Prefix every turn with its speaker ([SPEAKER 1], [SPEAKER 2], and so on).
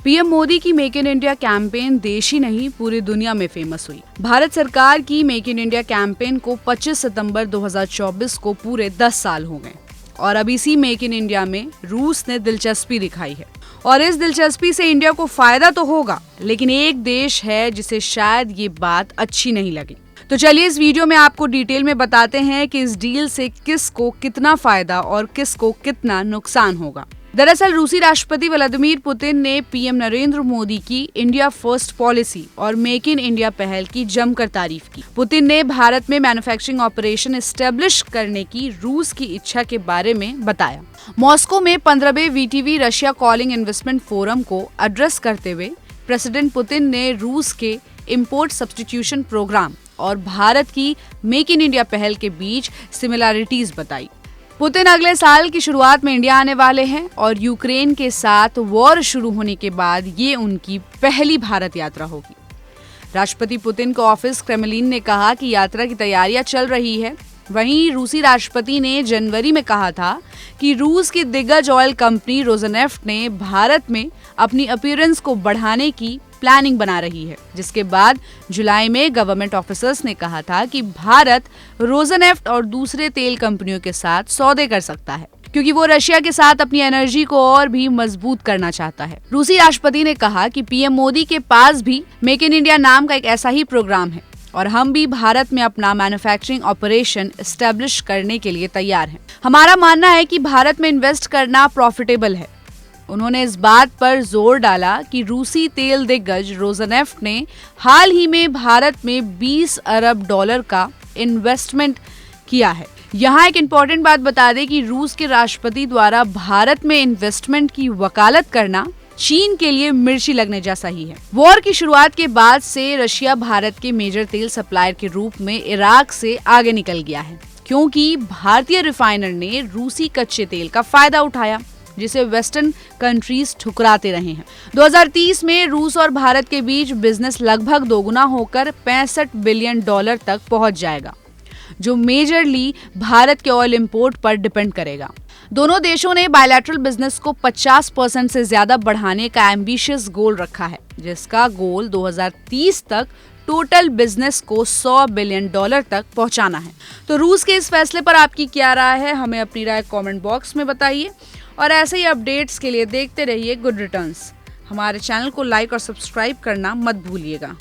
[SPEAKER 1] PM Modi की make in India campaign देश ही नहीं पूरी दुनिया में फेमस हुई। भारत सरकार की मेक इन इंडिया कैंपेन को 25 सितंबर 2024 को पूरे 10 साल हो गए और अब इसी मेक इन इंडिया में रूस ने दिलचस्पी दिखाई है। और इस दिलचस्पी से इंडिया को फायदा तो होगा, लेकिन एक देश है जिसे शायद ये बात अच्छी नहीं लगी। तो चलिए इस वीडियो में आपको डिटेल में बताते हैं कि इस डील से किसको कितना फायदा और किसको कितना नुकसान होगा। दरअसल रूसी राष्ट्रपति व्लादिमीर पुतिन ने पीएम नरेंद्र मोदी की इंडिया फर्स्ट पॉलिसी और मेक इन इंडिया पहल की जमकर तारीफ की। पुतिन ने भारत में मैन्युफैक्चरिंग ऑपरेशन एस्टेब्लिश करने की रूस की इच्छा के बारे में बताया। मॉस्को में 15वें VTB Russia calling investment forum को एड्रेस करते हुए प्रेसिडेंट पुतिन ने रूस के इंपोर्ट सब्स्टिट्यूशन प्रोग्राम और भारत की मेक इन इंडिया पहल के बीच सिमिलैरिटीज बताई। पुतिन अगले साल की शुरुआत में इंडिया आने वाले हैं और यूक्रेन के साथ वॉर शुरू होने के बाद ये उनकी पहली भारत यात्रा होगी। राष्ट्रपति पुतिन को ऑफिस क्रेमलिन ने कहा कि यात्रा की तैयारियां चल रही है। वहीं रूसी राष्ट्रपति ने जनवरी में कहा था कि रूस की दिग्गज ऑयल कंपनी रोजनेफ्ट ने भारत में अपनी अपीयरेंस को बढ़ाने की प्लानिंग बना रही है, जिसके बाद जुलाई में गवर्नमेंट ऑफिसर्स ने कहा था कि भारत रोजनेफ्ट और दूसरे तेल कंपनियों के साथ सौदे कर सकता है क्योंकि वो रशिया के साथ अपनी एनर्जी को और भी मजबूत करना चाहता है। रूसी राष्ट्रपति ने कहा कि पीएम मोदी के पास भी मेक इन इंडिया नाम का एक ऐसा ही प्रोग्राम है और हम भी भारत में अपना मैन्युफैक्चरिंग ऑपरेशन एस्टेब्लिश करने के लिए तैयार हैं। हमारा मानना है कि भारत में इन्वेस्ट करना प्रॉफिटेबल है। उन्होंने इस बात पर जोर डाला कि रूसी तेल दिग्गज रोजनेफ्ट ने हाल ही में भारत में 20 अरब डॉलर का इन्वेस्टमेंट किया है। यहाँ एक इम्पोर्टेंट बात बता दें कि रूस के राष्ट्रपति द्वारा भारत में इन्वेस्टमेंट की वकालत करना चीन के लिए मिर्ची लगने जैसा ही है। वॉर की शुरुआत के बाद से रशिया भारत के मेजर तेल सप्लायर के रूप में इराक से आगे निकल गया है क्योंकि भारतीय रिफाइनर ने रूसी कच्चे तेल का फायदा उठाया, जिसे वेस्टर्न कंट्रीज ठुकराते रहे हैं। 2030 में रूस और भारत के बीच बिजनेस लगभग दोगुना होकर 65 बिलियन डॉलर तक पहुंच जाएगा, जो मेजरली भारत के ऑयल इंपोर्ट पर डिपेंड करेगा। दोनों देशों ने बायलैटरल बिजनेस को 50% से ज्यादा बढ़ाने का एम्बिशियस गोल रखा है, जिसका गोल 2030 तक टोटल बिजनेस को 100 बिलियन डॉलर तक पहुंचाना है। तो रूस के इस फैसले पर आपकी क्या राय है, हमें अपनी राय कमेंट बॉक्स में बताइए और ऐसे ही अपडेट्स के लिए देखते रहिए गुड रिटर्न्स। हमारे चैनल को लाइक और सब्सक्राइब करना मत भूलिएगा।